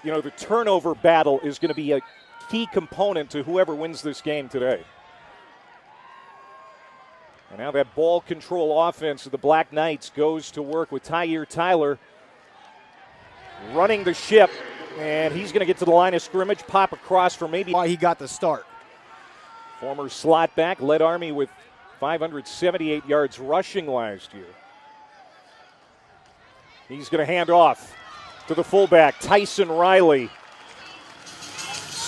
you know, the turnover battle is going to be a key component to whoever wins this game today. And now that ball control offense of the Black Knights goes to work with Tyler running the ship, and he's going to get to the line of scrimmage, pop across for maybe why he got the start. Former slot back, led Army with 578 yards rushing last year. He's going to hand off to the fullback, Tyson Riley.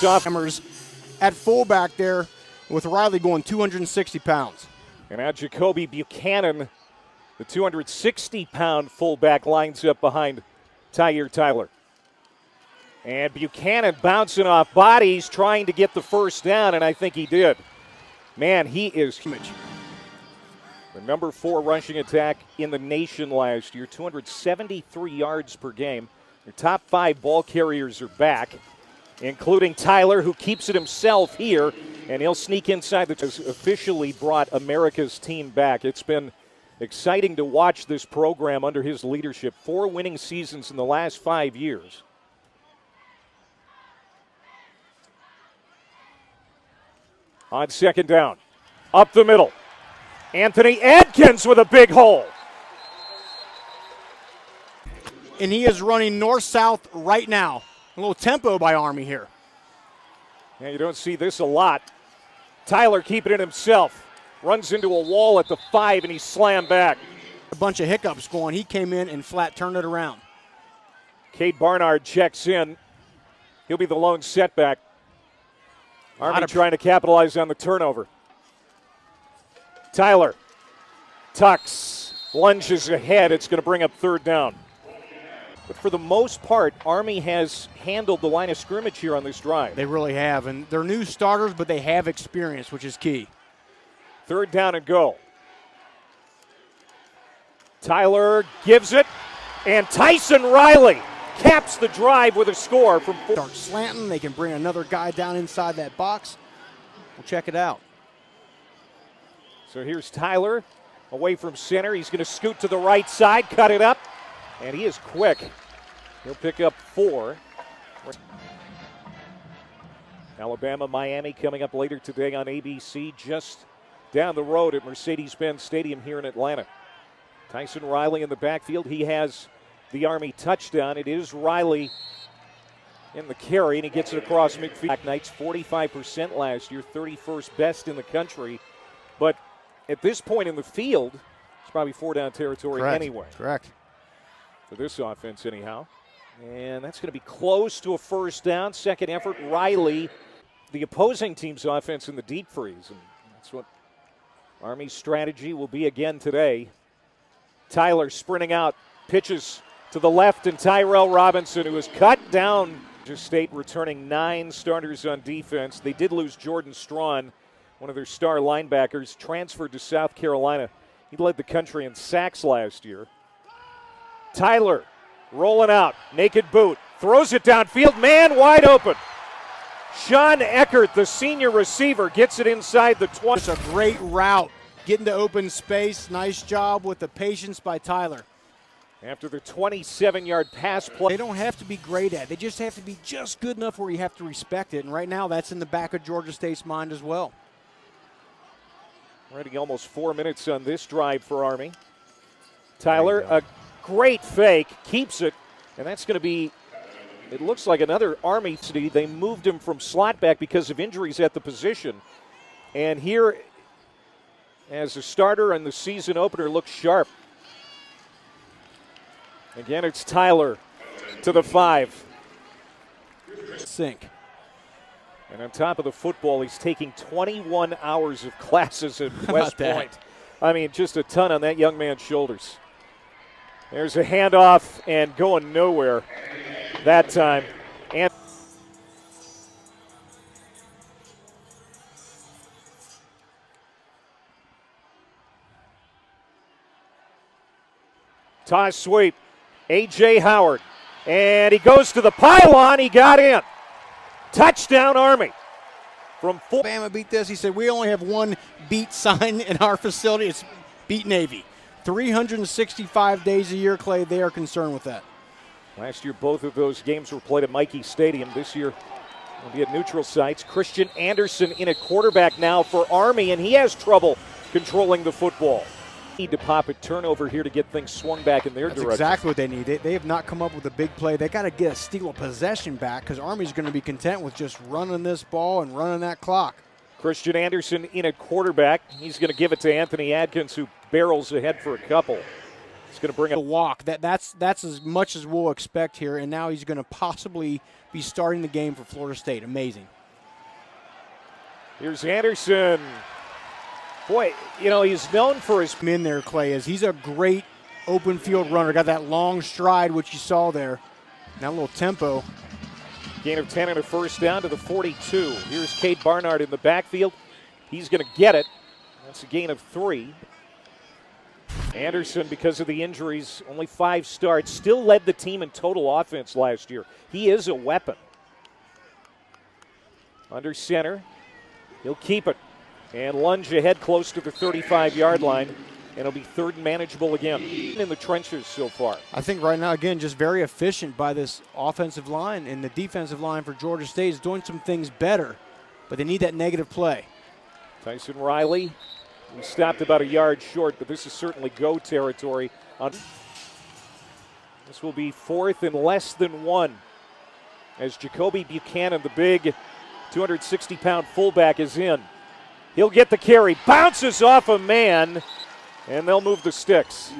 Hammers at fullback there with Riley going 260 pounds. And now Jacoby Buchanan, the 260-pound fullback, lines up behind Tyler. And Buchanan bouncing off bodies, trying to get the first down, and I think he did. Man, he is huge. The number 4 rushing attack in the nation last year, 273 yards per game. Your top 5 ball carriers are back, including Tyler, who keeps it himself here, and he'll sneak inside. Has officially brought America's team back. It's been exciting to watch this program under his leadership. 4 winning seasons in the last 5 years. On second down, up the middle, Anthony Adkins with a big hole. And he is running north-south right now. A little tempo by Army here. Yeah, you don't see this a lot. Tyler keeping it himself. Runs into a wall at the 5, and he's slammed back. A bunch of hiccups going. He came in and flat turned it around. Cade Barnard checks in. He'll be the lone setback. Army trying to capitalize on the turnover. Tyler tucks, lunges ahead. It's going to bring up third down. But for the most part, Army has handled the line of scrimmage here on this drive. They really have, and they're new starters, but they have experience, which is key. Third down and go. Tyler gives it, and Tyson Riley caps the drive with a score from 4. Start slanting. They can bring another guy down inside that box. We'll check it out. So here's Tyler away from center. He's going to scoot to the right side, cut it up. And he is quick. He'll pick up 4. Alabama, Miami coming up later today on ABC, just down the road at Mercedes-Benz Stadium here in Atlanta. Tyson Riley in the backfield. He has the Army touchdown. It is Riley in the carry, and he gets it across midfield. Black Knights 45% last year, 31st best in the country. But at this point in the field, it's probably 4-down territory anyway. Correct. For this offense anyhow. And that's going to be close to a first down. Second effort, Riley, the opposing team's offense in the deep freeze. And that's what Army's strategy will be again today. Tyler sprinting out, pitches to the left, and Tyrell Robinson, who is cut down. Just State returning 9 starters on defense. They did lose Jordan Strawn, one of their star linebackers, transferred to South Carolina. He led the country in sacks last year. Tyler rolling out, naked boot, throws it downfield, man wide open. Sean Eckert, the senior receiver, gets it inside the 20. It's a great route, getting to open space. Nice job with the patience by Tyler. After the 27-yard pass play. They don't have to be great at it. They just have to be just good enough where you have to respect it. And right now, that's in the back of Georgia State's mind as well. Already almost 4 minutes on this drive for Army. Tyler, a great fake, keeps it, and that's going to be, it looks like another Army city. They moved him from slot back because of injuries at the position. And here, as a starter and the season opener, looks sharp. Again, it's Tyler to the 5. Sink. And on top of the football, he's taking 21 hours of classes at West Point. I mean, just a ton on that young man's shoulders. There's a handoff and going nowhere that time. And toss sweep. A.J. Howard. And he goes to the pylon. He got in. Touchdown, Army. From Alabama beat this. He said, we only have one beat sign in our facility. It's beat Navy. 365 days a year, Clay. They are concerned with that. Last year, both of those games were played at Mikey Stadium. This year, will be at neutral sites. Christian Anderson in at quarterback now for Army, and he has trouble controlling the football. Need to pop a turnover here to get things swung back in their direction. That's exactly what they need. They have not come up with a big play. They got to get a steal of possession back because Army's going to be content with just running this ball and running that clock. Christian Anderson in at quarterback. He's going to give it to Anthony Adkins, who barrels ahead for a couple. He's going to bring a a walk. That's as much as we'll expect here, and now he's going to possibly be starting the game for Florida State. Amazing. Here's Anderson. Boy, you know, he's known for his in there, Clay, is he's a great open field runner. Got that long stride, which you saw there. That little tempo. Gain of 10 and a first down to the 42. Here's Cade Barnard in the backfield. He's going to get it. That's a gain of 3. Anderson, because of the injuries, only 5 starts, still led the team in total offense last year. He is a weapon. Under center. He'll keep it and lunge ahead close to the 35-yard line, and it'll be third and manageable again. In the trenches so far. I think right now, again, just very efficient by this offensive line, and the defensive line for Georgia State is doing some things better, but they need that negative play. Tyson Riley, we stopped about a yard short, but this is certainly go territory. This will be 4th and less than 1 as Jacoby Buchanan, the big 260-pound fullback, is in. He'll get the carry, bounces off a man, and they'll move the sticks.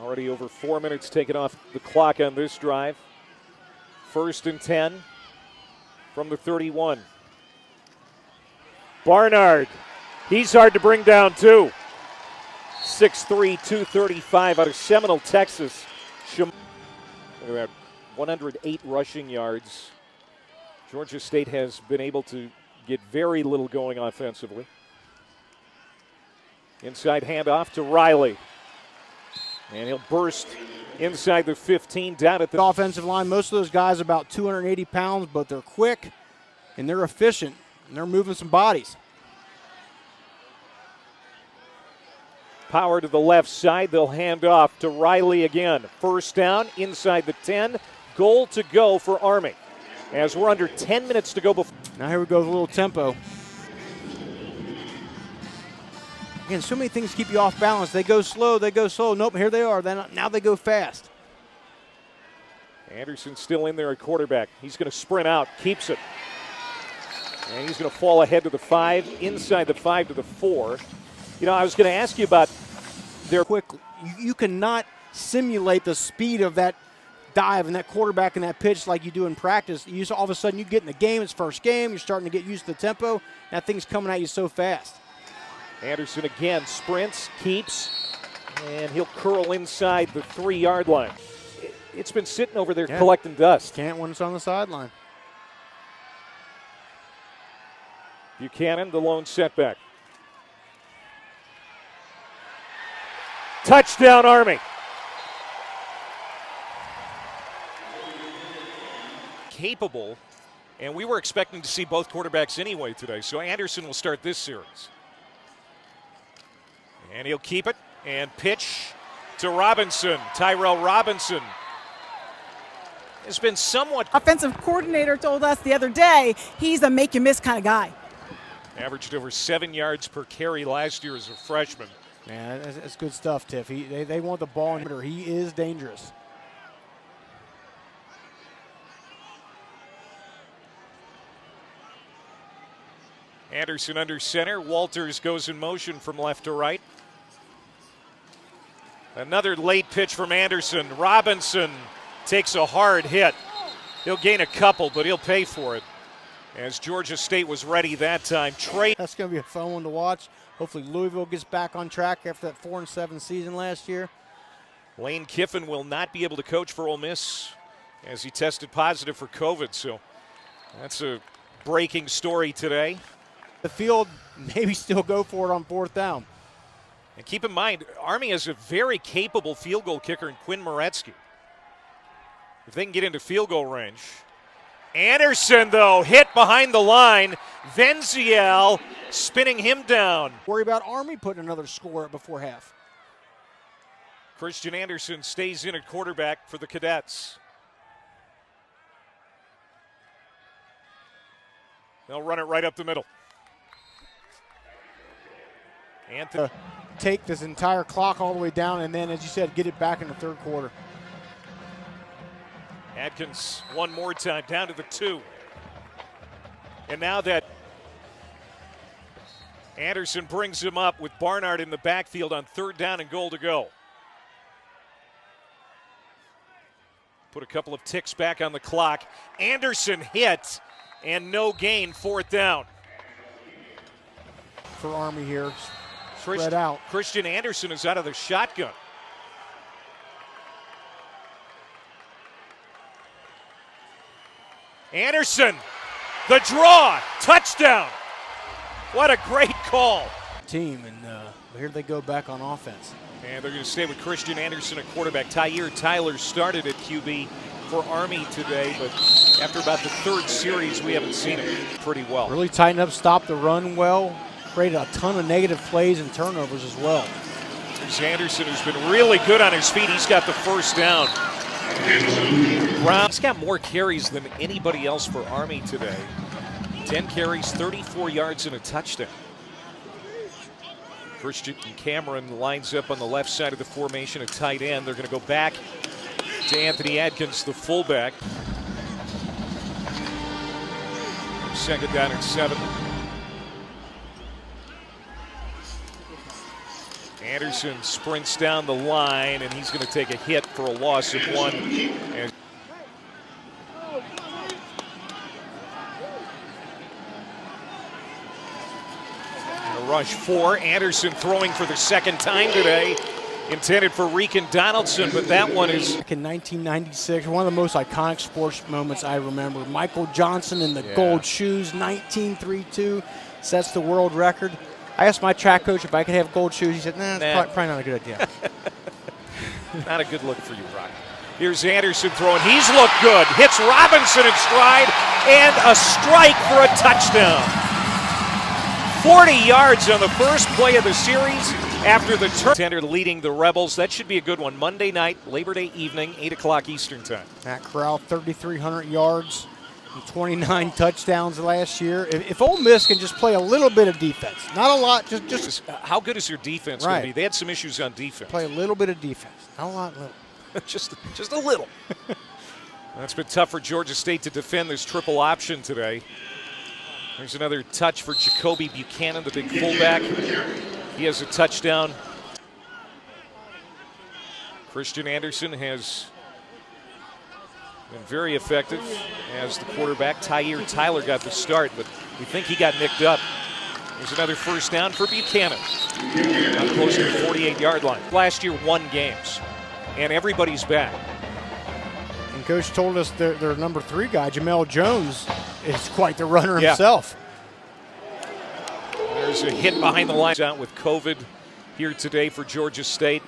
Already over 4 minutes taken off the clock on this drive. 1st and 10 from the 31. Barnard, he's hard to bring down too. 6'3", 235 out of Seminole, Texas. Look at that, 108 rushing yards. Georgia State has been able to get very little going offensively. Inside handoff to Riley. And he'll burst inside the 15, down at the offensive line. Most of those guys are about 280 pounds, but they're quick and they're efficient and they're moving some bodies. Power to the left side. They'll hand off to Riley again. First down inside the 10. Goal to go for Army, as we're under 10 minutes to go before. Now here we go with a little tempo. Again, so many things keep you off balance. They go slow, they go slow. Nope, here they are. Now they go fast. Anderson still in there at quarterback. He's going to sprint out, keeps it. And he's going to fall ahead to the 5, inside the 5 to the 4. You know, I was going to ask you about their quick. You cannot simulate the speed of that dive and that quarterback and that pitch like you do in practice. You just, all of a sudden you get in the game, it's first game, you're starting to get used to the tempo, that thing's coming at you so fast. Anderson again sprints, keeps, and he'll curl inside the 3-yard line. It's been sitting over there collecting dust. Can't when it's on the sideline. Buchanan, the lone setback. Touchdown, Army. Capable, and we were expecting to see both quarterbacks anyway today, so Anderson will start this series. And he'll keep it and pitch to Robinson. Tyrell Robinson has been somewhat. Offensive coordinator told us the other day he's a make-you-miss kind of guy. Averaged over 7 yards per carry last year as a freshman. Man, that's good stuff, Tiff. They want the ball in. He is dangerous. Anderson under center. Walters goes in motion from left to right. Another late pitch from Anderson. Robinson takes a hard hit. He'll gain a couple, but he'll pay for it, as Georgia State was ready that time. That's going to be a fun one to watch. Hopefully Louisville gets back on track after that 4-7 season last year. Lane Kiffin will not be able to coach for Ole Miss as he tested positive for COVID, so that's a breaking story today. The field, maybe still go for it on 4th down. And keep in mind, Army has a very capable field goal kicker in Quinn Moretsky. If they can get into field goal range. Anderson, though, hit behind the line. Venziel spinning him down. Worry about Army putting another score up before half. Christian Anderson stays in at quarterback for the Cadets. They'll run it right up the middle. Anthony. Take this entire clock all the way down, and then, as you said, get it back in the third quarter. Adkins one more time down to the 2. And now that Anderson brings him up with Barnard in the backfield on 3rd down and goal to go. Put a couple of ticks back on the clock. Anderson hit and no gain, 4th down. For Army here, spread out. Christian Anderson is out of the shotgun. Anderson, the draw, touchdown. What a great call. Team, and here they go back on offense. And they're going to stay with Christian Anderson at quarterback. Tyler started at QB for Army today, but after about the 3rd series, we haven't seen him pretty well. Really tightened up, stopped the run well, created a ton of negative plays and turnovers as well. There's Anderson, who's been really good on his feet. He's got the 1st down. He's got more carries than anybody else for Army today. 10 carries, 34 yards, and a touchdown. Christian Cameron lines up on the left side of the formation, a tight end. They're going to go back to Anthony Adkins, the fullback. 2nd down and 7. Anderson sprints down the line, and he's going to take a hit for a loss of 1. And rush 4. Anderson throwing for the 2nd time today. Intended for Regan Donaldson, but that one is. Back in 1996, one of the most iconic sports moments I remember. Michael Johnson in the gold shoes, 1932, sets the world record. I asked my track coach if I could have gold shoes. He said, nah, that's probably not a good idea. Not a good look for you, Rock. Here's Anderson throwing. He's looked good. Hits Robinson in stride, and a strike for a touchdown. 40 yards on the first play of the series after the turn. Leading the Rebels. That should be a good one. Monday night, Labor Day evening, 8 o'clock Eastern time. Matt Corral, 3,300 yards and 29 touchdowns last year. If Ole Miss can just play a little bit of defense, not a lot, just how good is your defense going to be? They had some issues on defense. Play a little bit of defense, not a lot, little. just a little. That's been tough for Georgia State to defend this triple option today. There's another touch for Jacoby Buchanan, the big fullback. He has a touchdown. Christian Anderson has been very effective as the quarterback. Tyler got the start, but we think he got nicked up. There's another 1st down for Buchanan. Not close to the 48-yard line. Last year, 1 games, and everybody's back. And Coach told us their number 3 guy, Jamel Jones, is quite the runner himself. There's a hit behind the line. Out with COVID here today for Georgia State.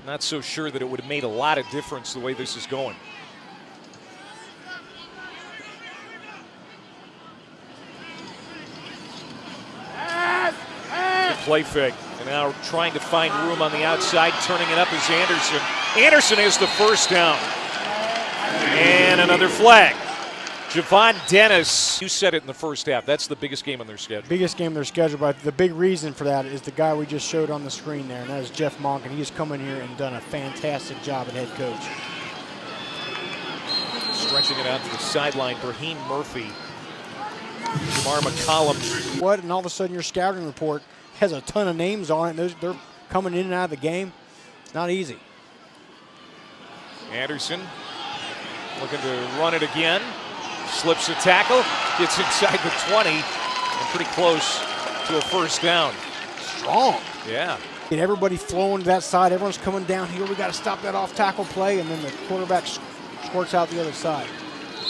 Not so sure that it would have made a lot of difference the way this is going. Good play fake. And now trying to find room on the outside. Turning it up is Anderson. Anderson is the 1st down. And another flag. Javon Dennis, you said it in the first half. That's the biggest game on their schedule. Biggest game on their schedule, but the big reason for that is the guy we just showed on the screen there, and that is Jeff Monk, and he has come in here and done a fantastic job at head coach. Stretching it out to the sideline, Brahim Murphy, Jamar McCollum. What? And all of a sudden your scouting report has a ton of names on it. They're coming in and out of the game. It's not easy. Anderson looking to run it again. Slips a tackle, gets inside the 20, and pretty close to a 1st down. Strong. Yeah. And everybody flowing to that side. Everyone's coming down here. We got to stop that off tackle play, and then the quarterback squirts out the other side.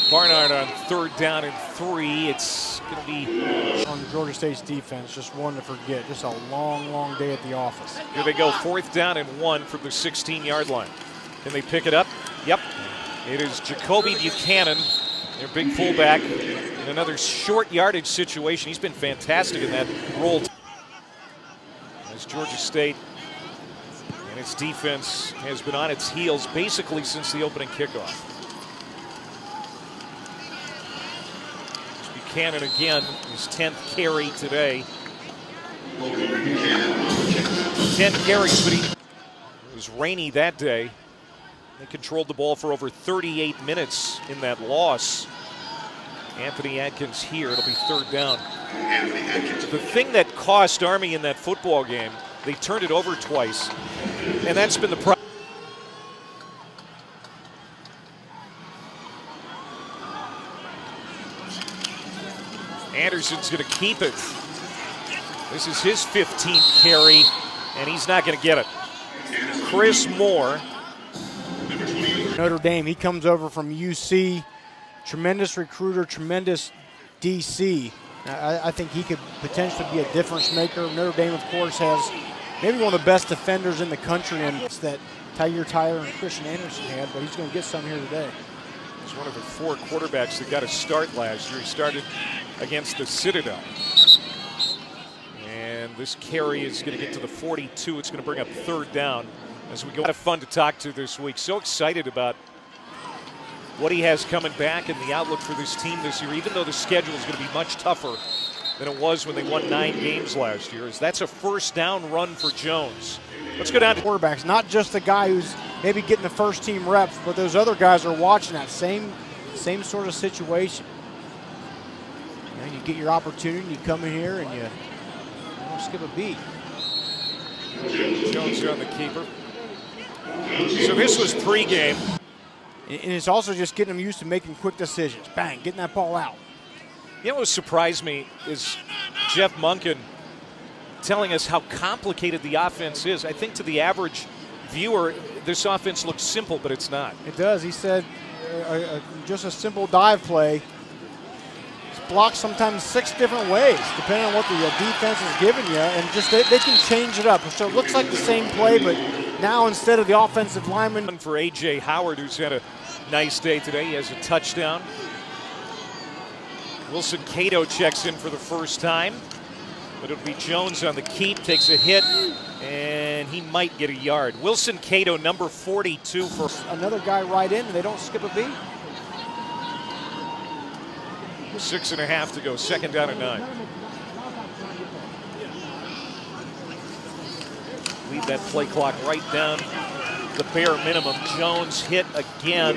Barnard on 3rd down and 3. It's going to be on Georgia State's defense. Just one to forget. Just a long, long day at the office. Here they go, 4th down and 1 from the 16-yard line. Can they pick it up? Yep. It is Jacoby Buchanan, their big fullback, in another short yardage situation. He's been fantastic in that role. As Georgia State And its defense has been on its heels basically since the opening kickoff. Buchanan again, his 10th carry today. 10 carries, but it was rainy that day. They controlled the ball for over 38 minutes in that loss. Anthony Atkins here. It'll be third down. The thing that cost Army in that football game, they turned it over twice, and that's been the problem. Anderson's going to keep it. This is his 15th carry, and he's not going to get it. Chris Moore. Notre Dame, he comes over from UC. Tremendous recruiter, tremendous DC. I think he could potentially be a difference maker. Notre Dame, of course, has maybe one of the best defenders in the country, and it's that Tyler and Christian Anderson had, but he's going to get some here today. He's one of the 4 quarterbacks that got a start last year. He started against the Citadel. And this carry is going to get to the 42. It's going to bring up third down as we go. A lot of fun to talk to this week. So excited about what he has coming back and the outlook for this team this year, even though the schedule is going to be much tougher than it was when they won 9 games last year. That's a first down run for Jones. Let's go down to quarterbacks, not just the guy who's maybe getting the first team reps, but those other guys are watching that same sort of situation. You get your opportunity, you come in here and you don't skip a beat. Jones here on the keeper. So this was pregame. And it's also just getting them used to making quick decisions. Bang, getting that ball out. You know what surprised me is Jeff Monken telling us how complicated the offense is. I think to the average viewer, this offense looks simple, but it's not. It does. He said just a simple dive play. It's blocked sometimes 6 different ways, depending on what the defense is giving you, and just they can change it up. So it looks like the same play, but now instead of the offensive lineman. For A.J. Howard, who's had a nice day today, he has a touchdown. Wilson Cato checks in for the first time, but it'll be Jones on the keep, takes a hit, and he might get a yard. Wilson Cato, number 42 for another guy right in, and they don't skip a beat. 6.5 to go, second down and 9. Leave that play clock right down the bare minimum. Jones hit again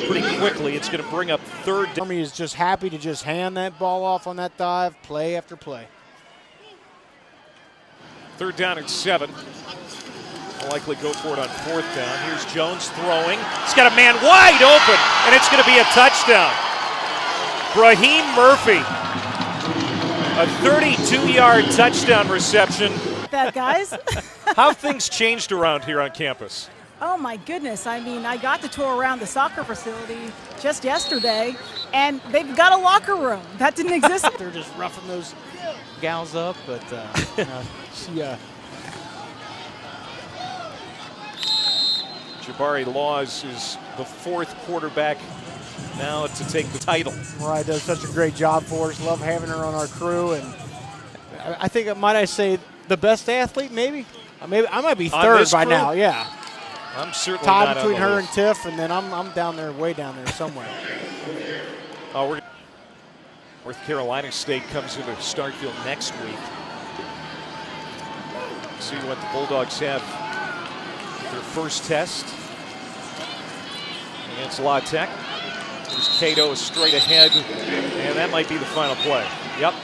pretty quickly. It's going to bring up third down. Army is just happy to just hand that ball off on that dive, play after play. Third down and 7. I'll likely go for it on fourth down. Here's Jones throwing. He's got a man wide open, and it's going to be a touchdown. Raheem Murphy, a 32-yard touchdown reception. That, guys. How have things changed around here on campus? Oh, my goodness. I mean, I got to tour around the soccer facility just yesterday, and they've got a locker room. That didn't exist. They're just roughing those gals up, but Jabari Laws is the 4th quarterback now to take the title. Mariah does such a great job for us. Love having her on our crew, and I think, might I say, the best athlete, maybe? I might be third by now, yeah. I'm certainly tied not between on the her list. and Tiff, and then I'm down there, way down there somewhere. North Carolina State comes into Starkville next week. See what the Bulldogs have their first test against La Tech. There's Cato straight ahead, and that might be the final play. Yep.